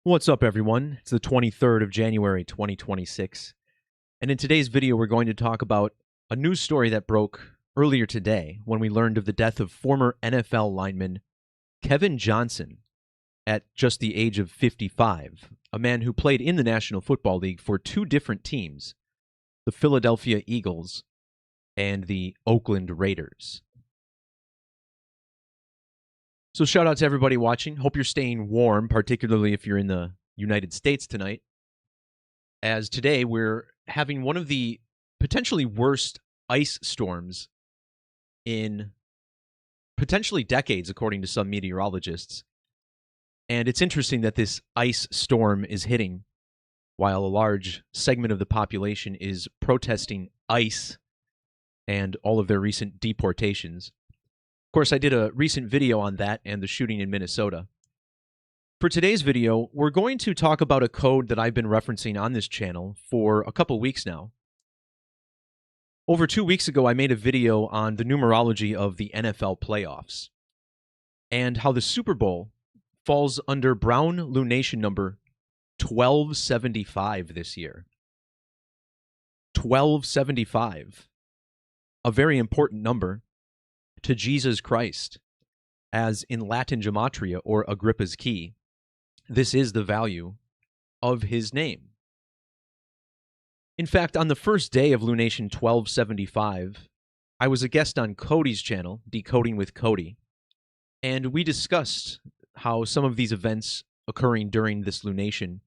What's up, everyone? It's the 23rd of January, 2026. And in today's video, we're going to talk about a news story that broke earlier today when we learned of the death of former NFL lineman Kevin Johnson at just the age of 55, a man who played in the National Football League for two different teams, the Philadelphia Eagles and the Oakland Raiders. So shout out to everybody watching. Hope you're staying warm, particularly if you're in the United States tonight, as today we're having one of the potentially worst ice storms in potentially decades, according to some meteorologists. And it's interesting that this ice storm is hitting while a large segment of the population is protesting ICE and all of their recent deportations. Of course, I did a recent video on that and the shooting in Minnesota. For today's video, we're going to talk about a code that I've been referencing on this channel for a couple weeks now. Over 2 weeks ago, I made a video on the numerology of the NFL playoffs and how the Super Bowl falls under Brown lunation number 1275 this year. 1275, a very important number to Jesus Christ, as in Latin Gematria, or Agrippa's key, this is the value of his name. In fact, on the first day of lunation 1275, I was a guest on Cody's channel, Decoding with Cody, and we discussed how some of these events occurring during this lunation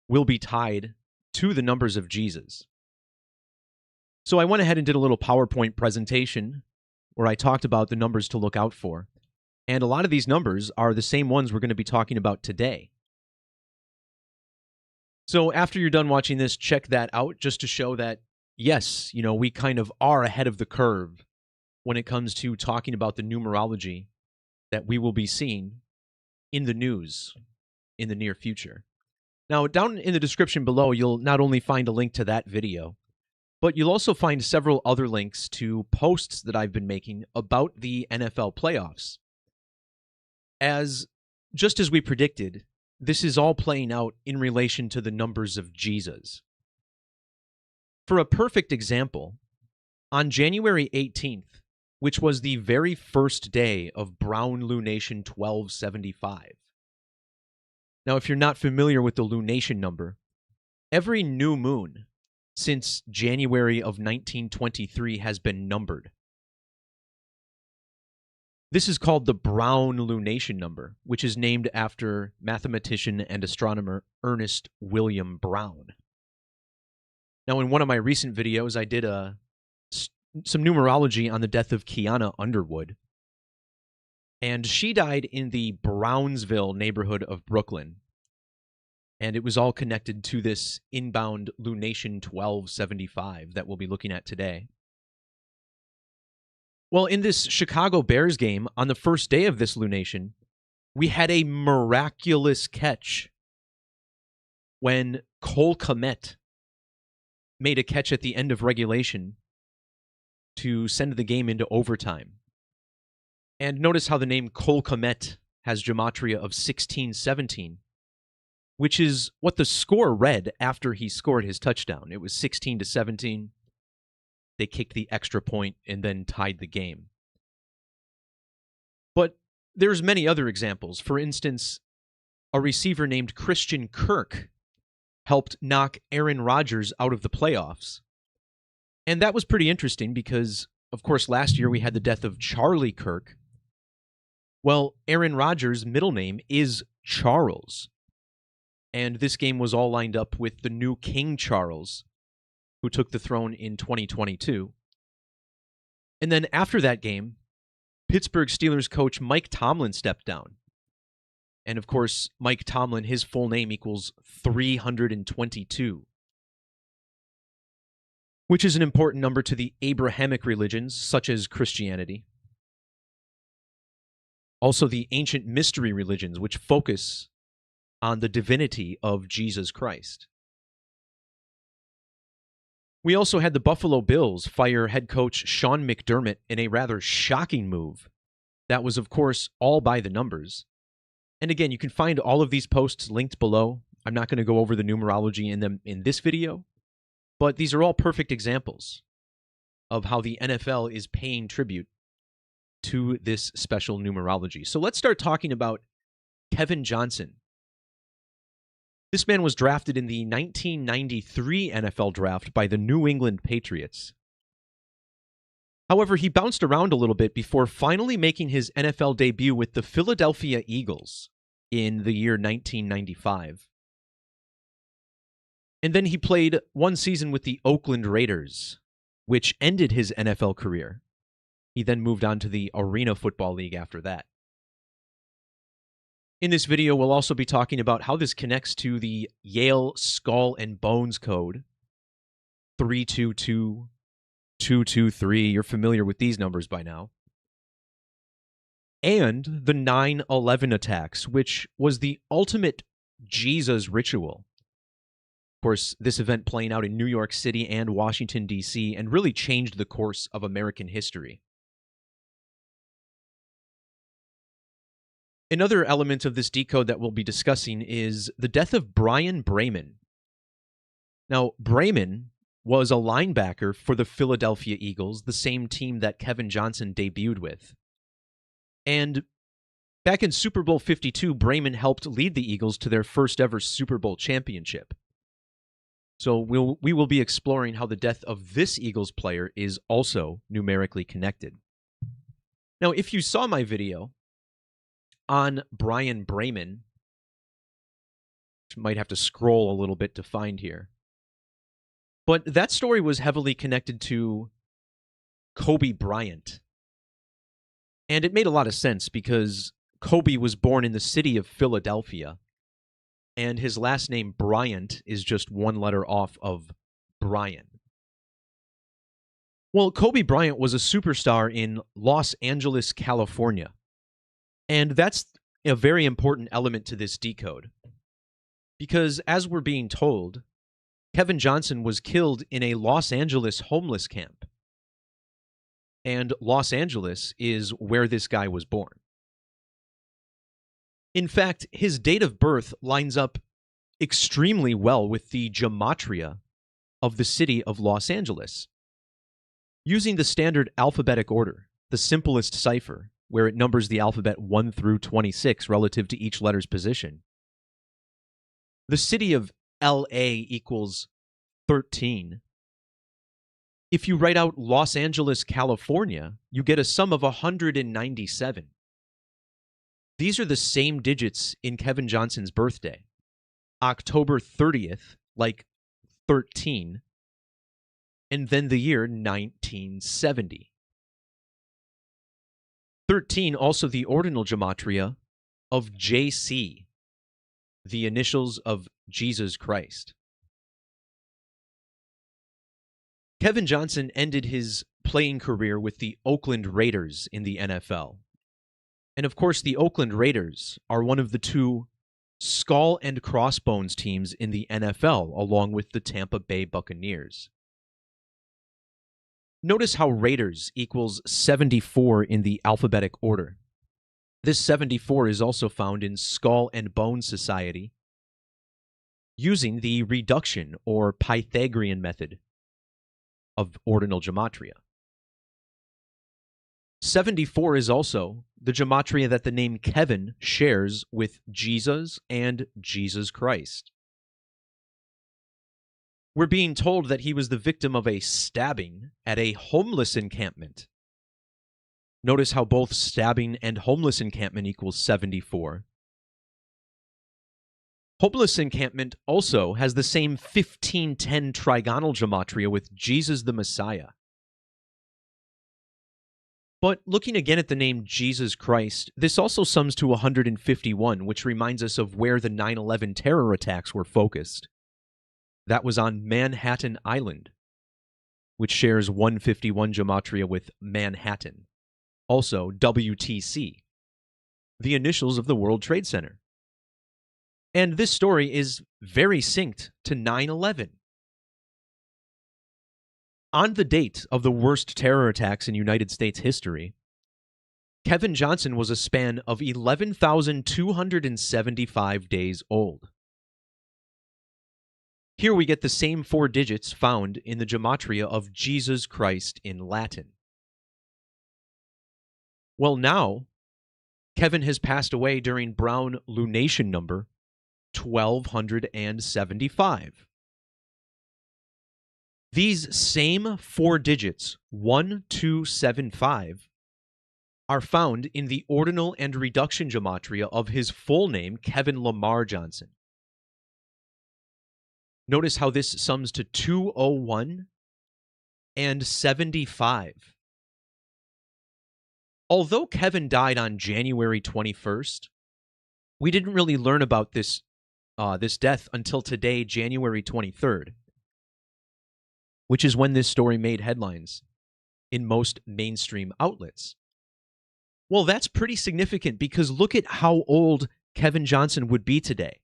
will be tied to the numbers of Jesus. So I went ahead and did a little PowerPoint presentation where I talked about the numbers to look out for. And a lot of these numbers are the same ones we're going to be talking about today. So after you're done watching this, check that out just to show that, yes, we kind of are ahead of the curve when it comes to talking about the numerology that we will be seeing in the news in the near future. Now, down in the description below, you'll not only find a link to that video, but you'll also find several other links to posts that I've been making about the NFL playoffs. Just as we predicted, this is all playing out in relation to the numbers of Jesus. For a perfect example, on January 18th, which was the very first day of Brown lunation 1275. Now, if you're not familiar with the lunation number, every new moon since January of 1923 has been numbered. This is called the Brown lunation number, which is named after mathematician and astronomer Ernest William Brown. Now, in one of my recent videos, I did some numerology on the death of Kiana Underwood, and she died in the Brownsville neighborhood of Brooklyn. And it was all connected to this inbound lunation 1275 that we'll be looking at today. Well, in this Chicago Bears game, on the first day of this lunation, we had a miraculous catch when Cole Kmet made a catch at the end of regulation to send the game into overtime. And notice how the name Cole Kmet has gematria of 1617. Which is what the score read after he scored his touchdown. It was 16-17. They kicked the extra point and then tied the game. But there's many other examples. For instance, a receiver named Christian Kirk helped knock Aaron Rodgers out of the playoffs. And that was pretty interesting because, of course, last year we had the death of Charlie Kirk. Well, Aaron Rodgers' middle name is Charles. And this game was all lined up with the new King Charles, who took the throne in 2022. And then after that game, Pittsburgh Steelers coach Mike Tomlin stepped down. And of course, Mike Tomlin, his full name equals 322, which is an important number to the Abrahamic religions, such as Christianity. Also, the ancient mystery religions, which focus on the divinity of Jesus Christ. We also had the Buffalo Bills fire head coach Sean McDermott in a rather shocking move. That was, of course, all by the numbers. And again, you can find all of these posts linked below. I'm not going to go over the numerology in them in this video, but these are all perfect examples of how the NFL is paying tribute to this special numerology. So let's start talking about Kevin Johnson. This man was drafted in the 1993 NFL draft by the New England Patriots. However, he bounced around a little bit before finally making his NFL debut with the Philadelphia Eagles in the year 1995. And then he played one season with the Oakland Raiders, which ended his NFL career. He then moved on to the Arena Football League after that. In this video, we'll also be talking about how this connects to the Yale Skull and Bones Code, 322223. You're familiar with these numbers by now. And the 9/11 attacks, which was the ultimate Jesus ritual. Of course, this event playing out in New York City and Washington, D.C., and really changed the course of American history. Another element of this decode that we'll be discussing is the death of Bryan Braman. Now, Braman was a linebacker for the Philadelphia Eagles, the same team that Kevin Johnson debuted with. And back in Super Bowl 52, Braman helped lead the Eagles to their first ever Super Bowl championship. So we will be exploring how the death of this Eagles player is also numerically connected. Now, if you saw my video on Bryan Braman, which might have to scroll a little bit to find here, but that story was heavily connected to Kobe Bryant. And it made a lot of sense because Kobe was born in the city of Philadelphia, and his last name, Bryant, is just one letter off of Bryan. Well, Kobe Bryant was a superstar in Los Angeles, California. And that's a very important element to this decode. Because as we're being told, Kevin Johnson was killed in a Los Angeles homeless camp. And Los Angeles is where this guy was born. In fact, his date of birth lines up extremely well with the Gematria of the city of Los Angeles. Using the standard alphabetic order, the simplest cipher, where it numbers the alphabet 1 through 26 relative to each letter's position, the city of LA equals 13. If you write out Los Angeles, California, you get a sum of 197. These are the same digits in Kevin Johnson's birthday. October 30th, like 13, and then the year 1970. 13, also the ordinal gematria of JC, the initials of Jesus Christ. Kevin Johnson ended his playing career with the Oakland Raiders in the NFL. And of course, the Oakland Raiders are one of the two skull and crossbones teams in the NFL, along with the Tampa Bay Buccaneers. Notice how Raiders equals 74 in the alphabetic order. This 74 is also found in Skull and Bone Society, using the reduction or Pythagorean method of ordinal gematria. 74 is also the gematria that the name Kevin shares with Jesus and Jesus Christ. We're being told that he was the victim of a stabbing at a homeless encampment. Notice how both stabbing and homeless encampment equals 74. Homeless encampment also has the same 1510 trigonal gematria with Jesus the Messiah. But looking again at the name Jesus Christ, this also sums to 151, which reminds us of where the 9/11 terror attacks were focused. That was on Manhattan Island, which shares 151 gematria with Manhattan. Also, WTC, the initials of the World Trade Center. And this story is very synced to 9/11. On the date of the worst terror attacks in United States history, Kevin Johnson was a span of 11,275 days old. Here we get the same 4 digits found in the Gematria of Jesus Christ in Latin. Well, now, Kevin has passed away during Brown lunation number 1275. These same 4 digits, 1275, are found in the ordinal and reduction gematria of his full name, Kevin Lamar Johnson. Notice how this sums to 201 and 75. Although Kevin died on January 21st, we didn't really learn about this death until today, January 23rd, which is when this story made headlines in most mainstream outlets. Well, that's pretty significant because look at how old Kevin Johnson would be today.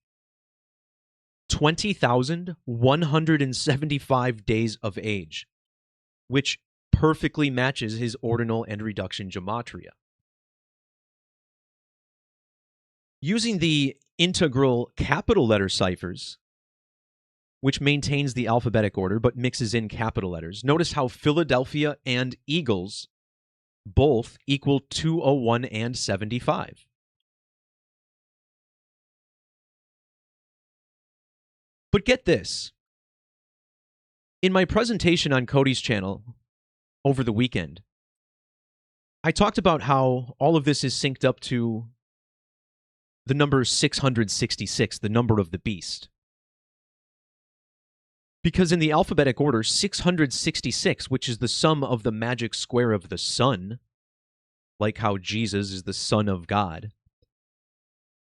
20,175 days of age, which perfectly matches his ordinal and reduction gematria. Using the integral capital letter ciphers, which maintains the alphabetic order but mixes in capital letters, notice how Philadelphia and Eagles both equal 201 and 75. But get this. In my presentation on Cody's channel over the weekend, I talked about how all of this is synced up to the number 666, the number of the beast. Because in the alphabetic order, 666, which is the sum of the magic square of the sun, like how Jesus is the Son of God,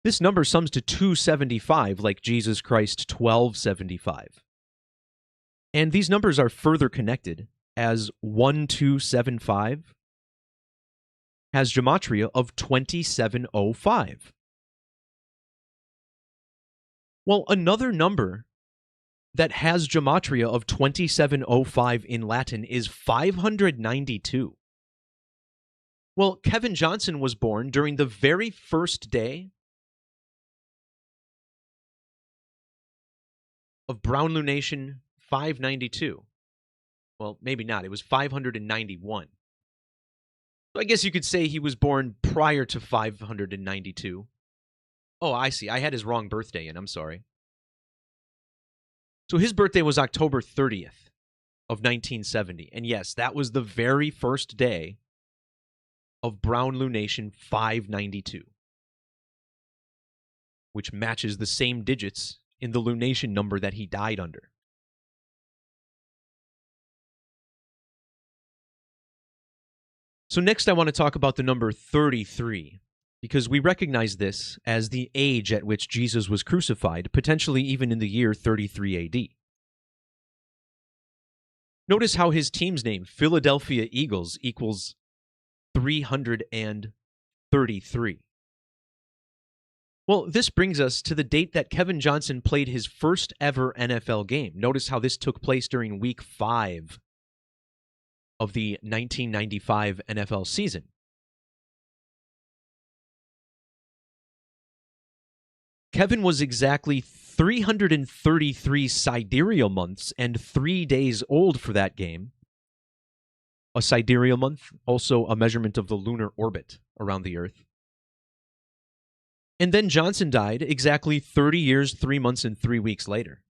this number sums to 275, like Jesus Christ 1275. And these numbers are further connected, as 1275 has gematria of 2705. Well, another number that has gematria of 2705 in Latin is 592. Well, Kevin Johnson was born during the very first day of Brown lunation 592. Well, maybe not. It was 591. So I guess you could say he was born prior to 592. Oh, I see. I had his wrong birthday in. I'm sorry. So his birthday was October 30th of 1970. And yes, that was the very first day of Brown lunation 592, which matches the same digits in the lunation number that he died under. So next I want to talk about the number 33, because we recognize this as the age at which Jesus was crucified, potentially even in the year 33 AD. Notice how his team's name, Philadelphia Eagles, equals 333. Well, this brings us to the date that Kevin Johnson played his first ever NFL game. Notice how this took place during Week 5 of the 1995 NFL season. Kevin was exactly 333 sidereal months and 3 days old for that game. A sidereal month, also a measurement of the lunar orbit around the Earth. And then Johnson died exactly 30 years, 3 months, and 3 weeks later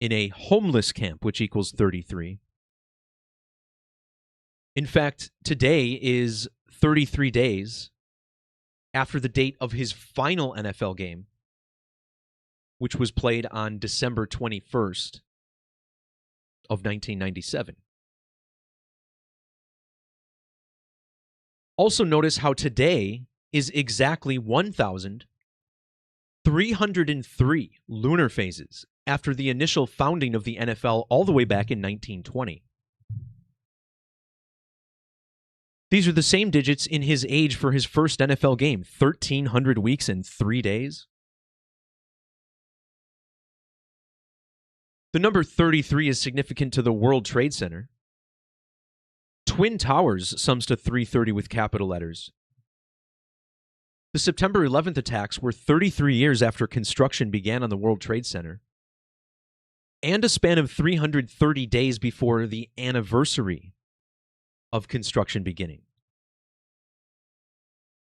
in a homeless camp, which equals 33. In fact, today is 33 days after the date of his final NFL game, which was played on December 21st of 1997. Also notice how today is exactly 1,303 lunar phases after the initial founding of the NFL all the way back in 1920. These are the same digits in his age for his first NFL game, 1,300 weeks and 3 days. The number 33 is significant to the World Trade Center. Twin Towers sums to 330 with capital letters. The September 11th attacks were 33 years after construction began on the World Trade Center, and a span of 330 days before the anniversary of construction beginning.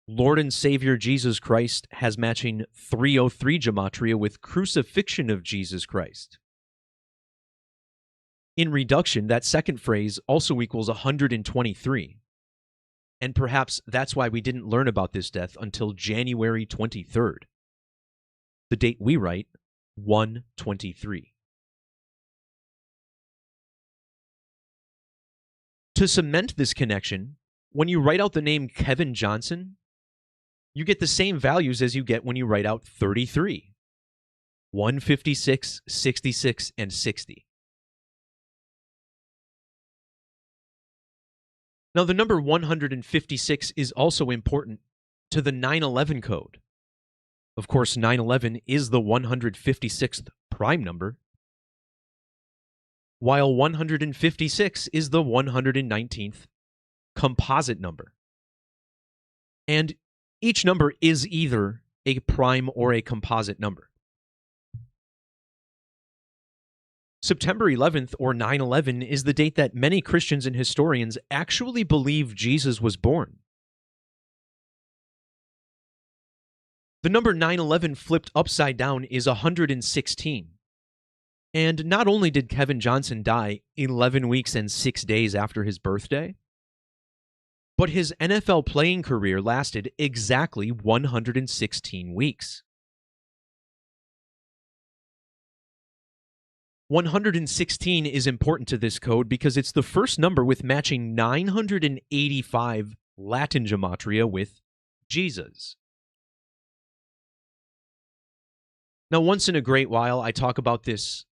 Lord and Savior Jesus Christ has matching 303 Gematria with crucifixion of Jesus Christ. In reduction, that second phrase also equals 123. And perhaps that's why we didn't learn about this death until January 23rd. The date we write, 123. To cement this connection, when you write out the name Kevin Johnson, you get the same values as you get when you write out 33, 156, 66, and 60. Now, the number 156 is also important to the 911 code. Of course, 911 is the 156th prime number, while 156 is the 119th composite number. And each number is either a prime or a composite number. September 11th, or 9/11, is the date that many Christians and historians actually believe Jesus was born. The number 9/11 flipped upside down is 116. And not only did Kevin Johnson die 11 weeks and 6 days after his birthday, but his NFL playing career lasted exactly 116 weeks. 116 is important to this code because it's the first number with matching 985 Latin Gematria with Jesus. Now, once in a great while, I talk about this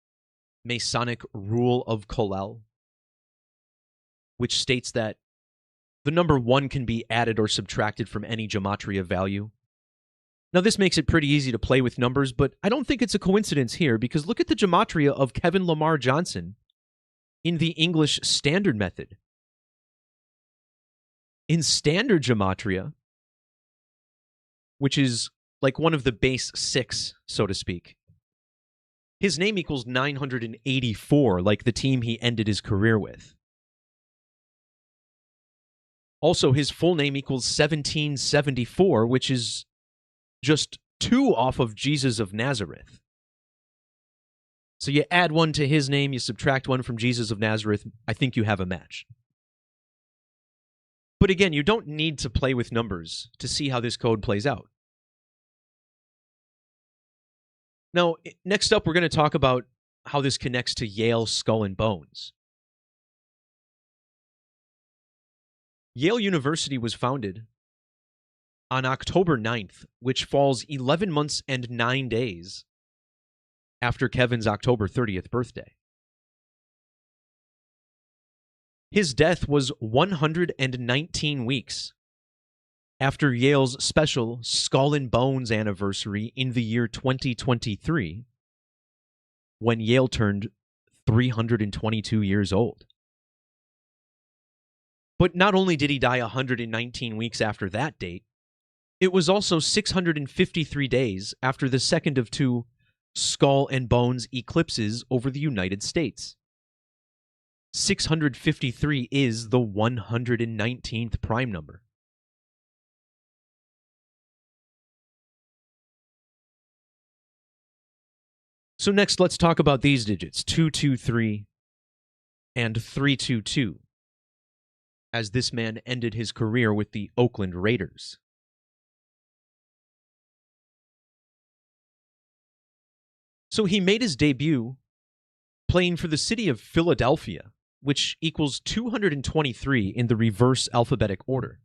Masonic rule of Kollel, which states that the number 1 can be added or subtracted from any Gematria value. Now, this makes it pretty easy to play with numbers, but I don't think it's a coincidence here, because look at the Gematria of Kevin Lamar Johnson in the English Standard Method. In Standard Gematria, which is like one of the base 6, so to speak, his name equals 984, like the team he ended his career with. Also, his full name equals 1774, which is just 2 off of Jesus of Nazareth. So you add 1 to his name, you subtract 1 from Jesus of Nazareth, I think you have a match. But again, you don't need to play with numbers to see how this code plays out. Now, next up, we're going to talk about how this connects to Yale Skull and Bones. Yale University was founded on October 9th, which falls 11 months and 9 days after Kevin's October 30th birthday. His death was 119 weeks after Yale's special Skull and Bones anniversary in the year 2023, when Yale turned 322 years old. But not only did he die 119 weeks after that date, it was also 653 days after the second of 2 Skull and Bones eclipses over the United States. 653 is the 119th prime number. So next, let's talk about these digits, 223 and 322, as this man ended his career with the Oakland Raiders. So he made his debut playing for the city of Philadelphia, which equals 223 in the reverse alphabetic order.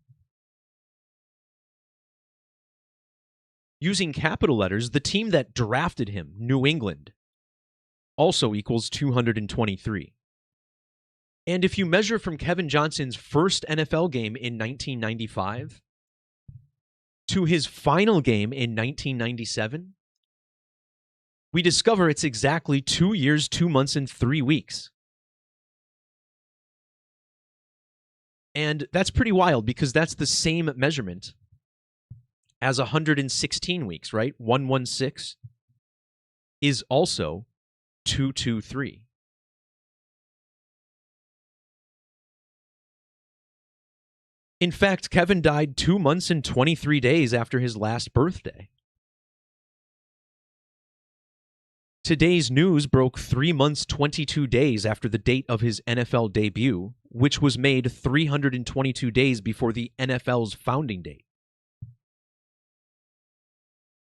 Using capital letters, the team that drafted him, New England, also equals 223. And if you measure from Kevin Johnson's first NFL game in 1995 to his final game in 1997, we discover it's exactly 2 years, 2 months, and 3 weeks. And that's pretty wild because that's the same measurement as 116 weeks, right? 116 is also 223. In fact, Kevin died 2 months and 23 days after his last birthday. Today's news broke 3 months, 22 days after the date of his NFL debut, which was made 322 days before the NFL's founding date.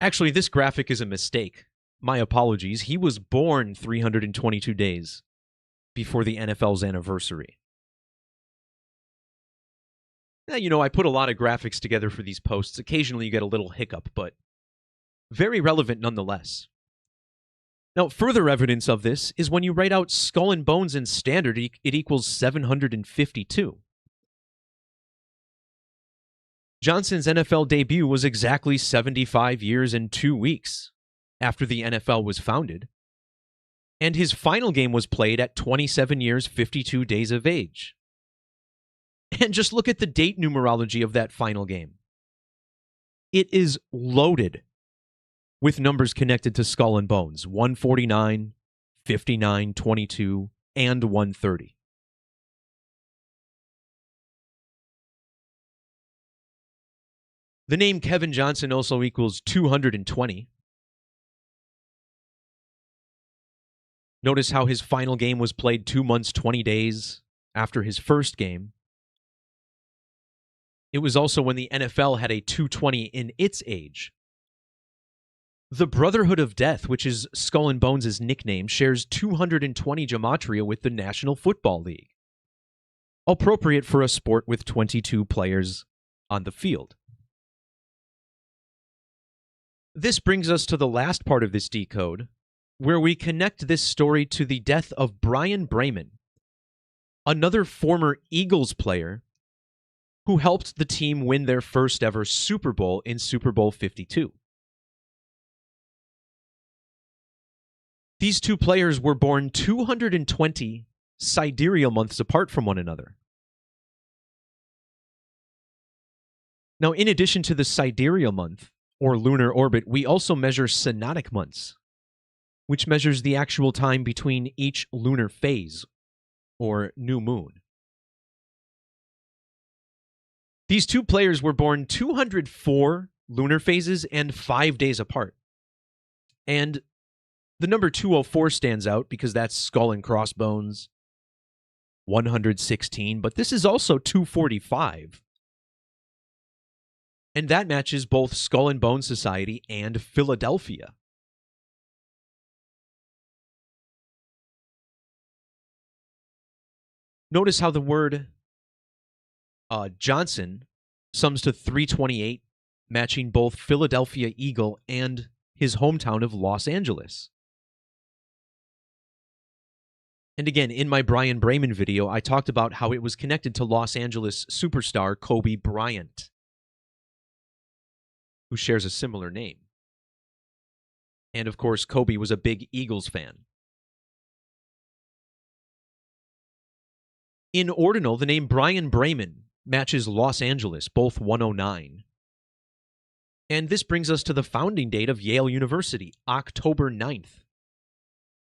Actually, this graphic is a mistake. My apologies. He was born 322 days before the NFL's anniversary. Now, you know, I put a lot of graphics together for these posts. Occasionally you get a little hiccup, but very relevant nonetheless. Now, further evidence of this is when you write out skull and bones in standard, it equals 752. Johnson's NFL debut was exactly 75 years and 2 weeks after the NFL was founded, and his final game was played at 27 years, 52 days of age. And just look at the date numerology of that final game. It is loaded with numbers connected to skull and bones: 149, 59, 22, and 130. The name Kevin Johnson also equals 220. Notice how his final game was played 2 months, 20 days after his first game. It was also when the NFL had a 220 in its age. The Brotherhood of Death, which is Skull and Bones' nickname, shares 220 Gematria with the National Football League. Appropriate for a sport with 22 players on the field. This brings us to the last part of this decode, where we connect this story to the death of Bryan Braman, another former Eagles player who helped the team win their first ever Super Bowl in Super Bowl 52. These two players were born 220 sidereal months apart from one another. Now, in addition to the sidereal month, or lunar orbit, we also measure synodic months, which measures the actual time between each lunar phase, or new moon. These two players were born 204 lunar phases and 5 days apart. And the number 204 stands out because that's skull and crossbones, 116, but this is also 245. And that matches both Skull and Bone Society and Philadelphia. Notice how the word Johnson sums to 328, matching both Philadelphia Eagle and his hometown of Los Angeles. And again, in my Bryan Braman video, I talked about how it was connected to Los Angeles superstar Kobe Bryant, who shares a similar name. And of course, Kobe was a big Eagles fan. In ordinal, the name Bryan Braman matches Los Angeles, both 109. And this brings us to the founding date of Yale University, October 9th,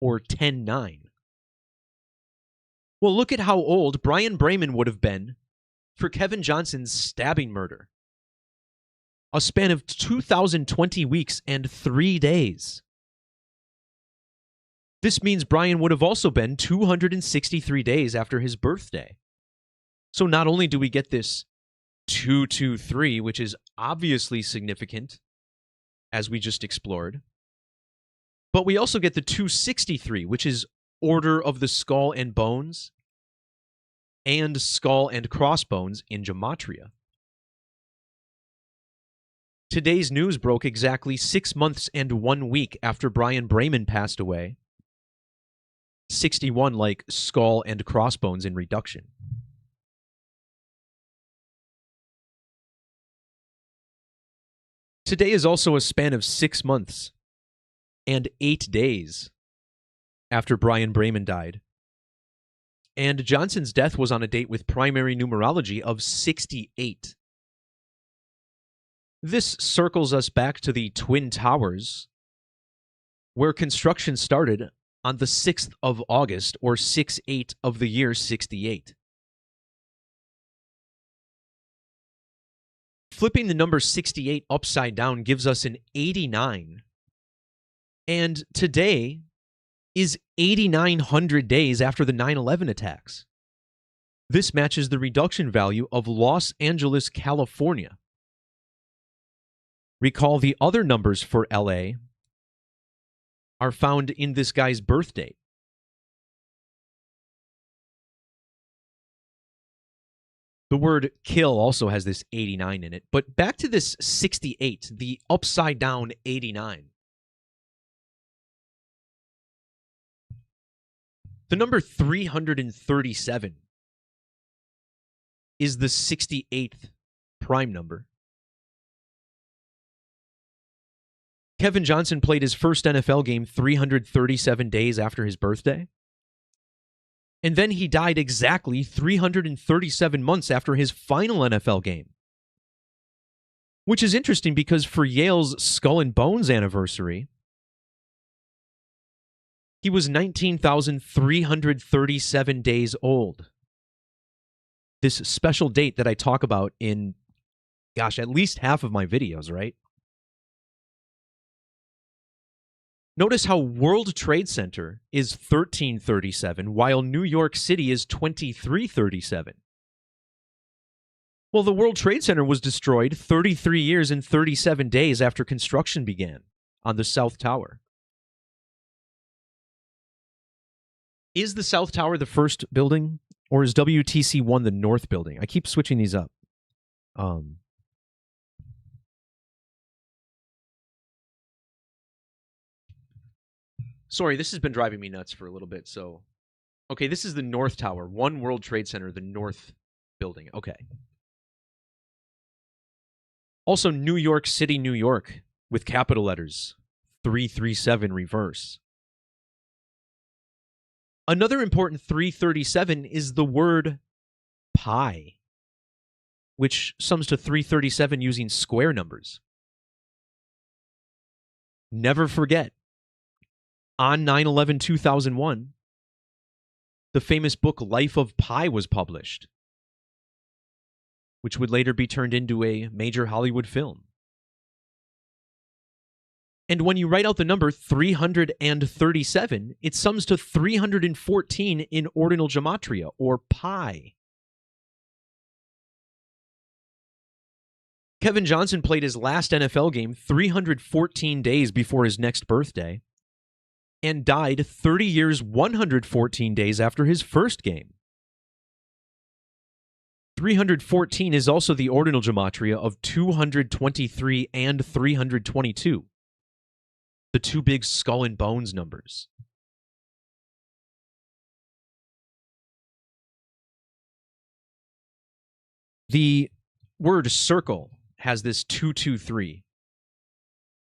or 10-9. Well, look at how old Bryan Braman would have been for Kevin Johnson's stabbing murder. A span of 2,020 weeks and 3 days. This means Bryan would have also been 263 days after his birthday. So not only do we get this 223, which is obviously significant, as we just explored, but we also get the 263, which is Order of the Skull and Bones, and Skull and Crossbones in Gematria. Today's news broke exactly 6 months and 1 week after Bryan Braman passed away. 61 like Skull and Crossbones in reduction. Today is also a span of 6 months and 8 days after Bryan Braman died. And Johnson's death was on a date with primary numerology of 68. This circles us back to the Twin Towers, where construction started on the 6th of August, or 6/8 of the year 68. Flipping the number 68 upside down gives us an 89. And today is 8,900 days after the 9/11 attacks. This matches the reduction value of Los Angeles, California. Recall the other numbers for LA are found in this guy's birth date. The word kill also has this 89 in it. But back to this 68, the upside down 89. The number 337 is the 68th prime number. Kevin Johnson played his first NFL game 337 days after his birthday. And then he died exactly 337 months after his final NFL game. Which is interesting because for Yale's Skull and Bones anniversary, he was 19,337 days old. This special date that I talk about in, at least half of my videos, right? Notice how World Trade Center is 1337, while New York City is 2337. Well, the World Trade Center was destroyed 33 years and 37 days after construction began on the South Tower. Is the South Tower the first building, or is WTC-1 the North building? I keep switching these up. Sorry, this has been driving me nuts for a little bit, so... Okay, this is the North Tower. One World Trade Center, the North building. Okay. Also, New York City, New York, with capital letters. 337 reverse. Another important 337 is the word pi, which sums to 337 using square numbers. Never forget, on 9/11/2001, the famous book Life of Pi was published, which would later be turned into a major Hollywood film. And when you write out the number 337, it sums to 314 in ordinal gematria, or pi. Kevin Johnson played his last NFL game 314 days before his next birthday, and died 30 years, 114 days after his first game. 314 is also the ordinal gematria of 223 and 322. The two big skull and bones numbers. The word circle has this 223,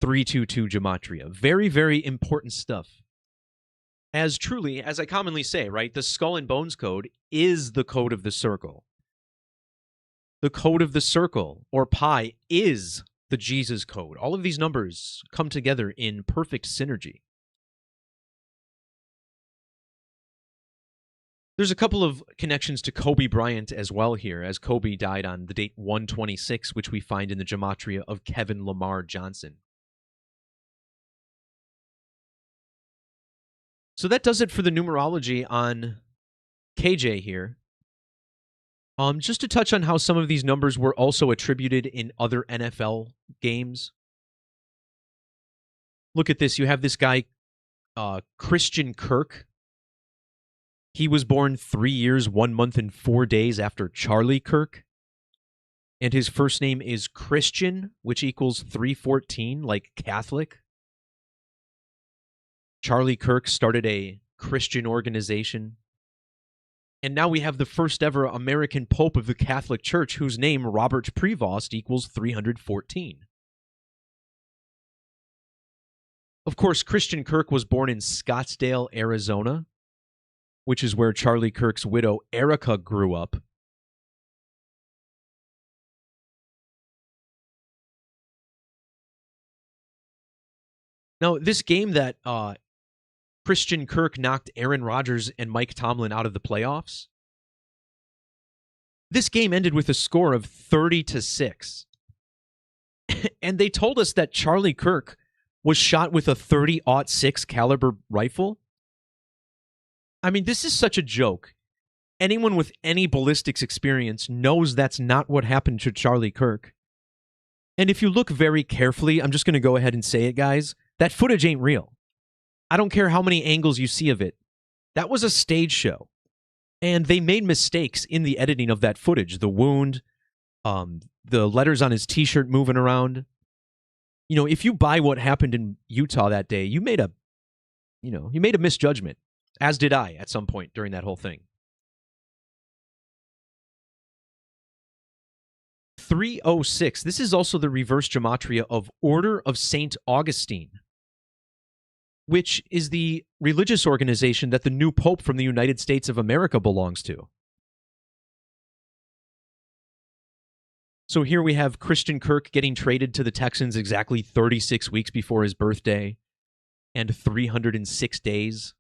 322 gematria. Very, very important stuff. As truly, as I commonly say, right, the skull and bones code is the code of the circle. The code of the circle, or pi, is the Jesus code. All of these numbers come together in perfect synergy. There's a couple of connections to Kobe Bryant as well here, as Kobe died on the date 126, which we find in the gematria of Kevin Lamar Johnson. So that does it for the numerology on KJ here. Just to touch on how some of these numbers were also attributed in other NFL games. Look at this. You have this guy, Christian Kirk. He was born 3 years, 1 month, and 4 days after Charlie Kirk. And his first name is Christian, which equals 314, like Catholic. Charlie Kirk started a Christian organization. And now we have the first ever American Pope of the Catholic Church, whose name, Robert Prevost, equals 314. Of course, Christian Kirk was born in Scottsdale, Arizona. which is where Charlie Kirk's widow, Erica, grew up. Now, this game that Christian Kirk knocked Aaron Rodgers and Mike Tomlin out of the playoffs, this game ended with a score of 30-6. And they told us that Charlie Kirk was shot with a .30-06 caliber rifle. I mean, this is such a joke. Anyone with any ballistics experience knows that's not what happened to Charlie Kirk. And if you look very carefully, I'm just going to go ahead and say it, guys, that footage ain't real. I don't care how many angles you see of it. That was a stage show. And they made mistakes in the editing of that footage. The wound, the letters on his t-shirt moving around. You know, if you buy what happened in Utah that day, you made a misjudgment, as did I at some point during that whole thing. 306. This is also the reverse gematria of Order of St. Augustine, which is the religious organization that the new Pope from the United States of America belongs to. So here we have Christian Kirk getting traded to the Texans exactly 36 weeks before his birthday and 306 days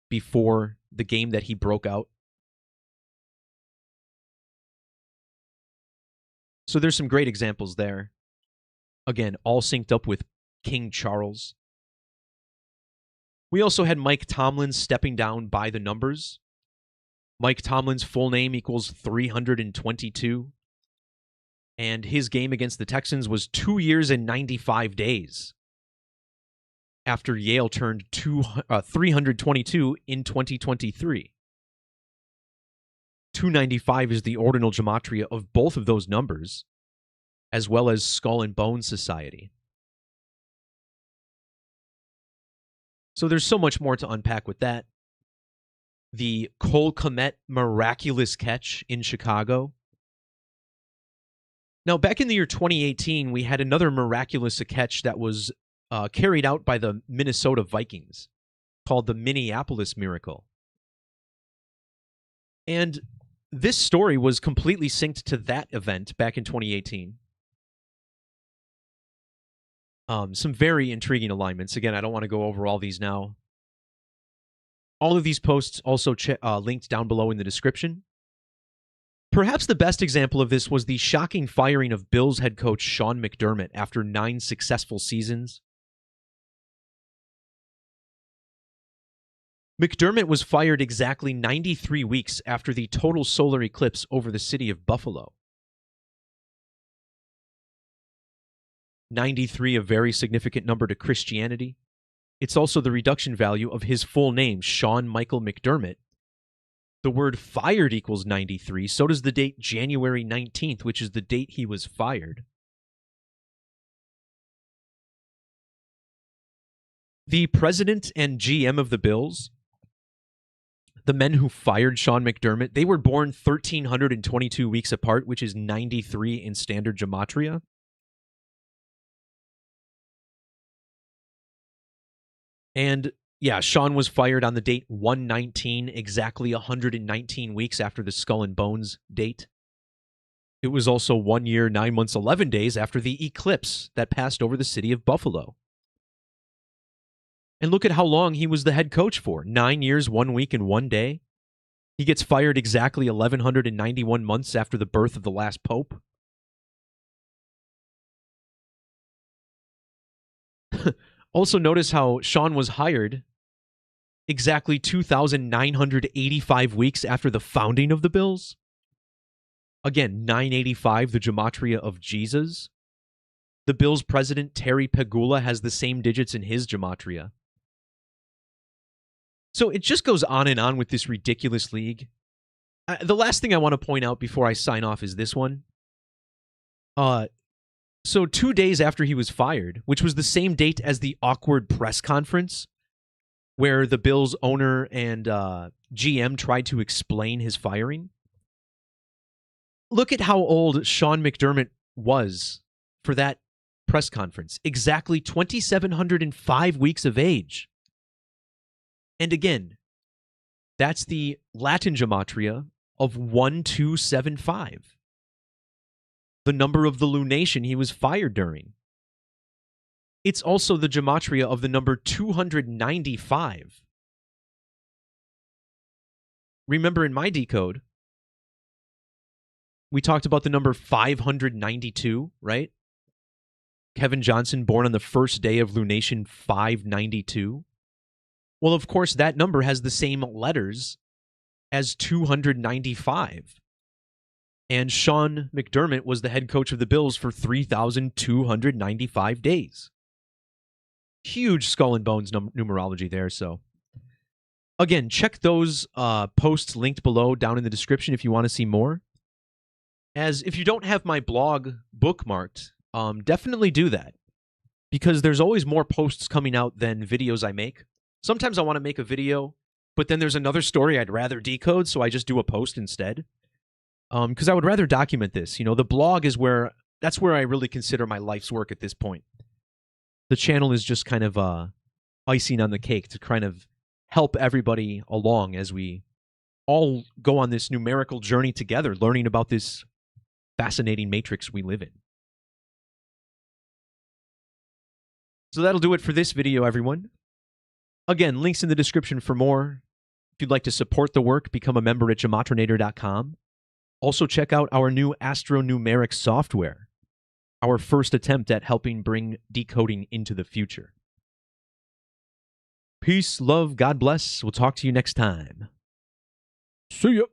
before the game that he broke out. So there's some great examples there. Again, all synced up with King Charles. We also had Mike Tomlin stepping down by the numbers. Mike Tomlin's full name equals 322. And his game against the Texans was 2 years and 95 days after Yale turned 322 in 2023. 295 is the ordinal gematria of both of those numbers, as well as Skull and Bone Society. So there's so much more to unpack with that. The Cole Kmet miraculous catch in Chicago. Now, back in the year 2018, we had another miraculous catch that was carried out by the Minnesota Vikings, called the Minneapolis Miracle. And this story was completely synced to that event back in 2018. Some very intriguing alignments. Again, I don't want to go over all these now. All of these posts also linked down below in the description. Perhaps the best example of this was the shocking firing of Bills head coach Sean McDermott after 9 successful seasons. McDermott was fired exactly 93 weeks after the total solar eclipse over the city of Buffalo. 93, a very significant number to Christianity. It's also the reduction value of his full name, Sean Michael McDermott. The word fired equals 93, so does the date January 19th, which is the date he was fired. The president and GM of the Bills, the men who fired Sean McDermott, they were born 1,322 weeks apart, which is 93 in standard gematria. And yeah, Sean was fired on the date 1/19, exactly 119 weeks after the Skull and Bones date. It was also 1 year, 9 months, 11 days after the eclipse that passed over the city of Buffalo. And look at how long he was the head coach for. 9 years, 1 week, and 1 day. He gets fired exactly 1,191 months after the birth of the last pope. Also notice how Sean was hired exactly 2,985 weeks after the founding of the Bills. Again, 985, the gematria of Jesus. The Bills president, Terry Pegula, has the same digits in his gematria. So it just goes on and on with this ridiculous league. The last thing I want to point out before I sign off is this one. So 2 days after he was fired, which was the same date as the awkward press conference, where the Bills owner and GM tried to explain his firing. Look at how old Sean McDermott was for that press conference. Exactly 2,705 weeks of age. And again, That's the Latin gematria of 1275, the number of the lunation he was fired during. It's also the gematria of the number 295. Remember in my decode, we talked about the number 592, right? Kevin Johnson born on the first day of lunation 592. Well, of course, that number has the same letters as 295. And Sean McDermott was the head coach of the Bills for 3,295 days. Huge skull and bones numerology there. So, again, check those posts linked below down in the description if you want to see more. As if you don't have my blog bookmarked, definitely do that, because there's always more posts coming out than videos I make. Sometimes I want to make a video, but then there's another story I'd rather decode, so I just do a post instead. Because I would rather document this. You know, the blog is that's where I really consider my life's work at this point. The channel is just kind of icing on the cake to kind of help everybody along as we all go on this numerical journey together, learning about this fascinating matrix we live in. So that'll do it for this video, everyone. Again, links in the description for more. If you'd like to support the work, become a member at gematrinator.com. Also, check out our new astronumeric software, our first attempt at helping bring decoding into the future. Peace, love, God bless. We'll talk to you next time. See ya.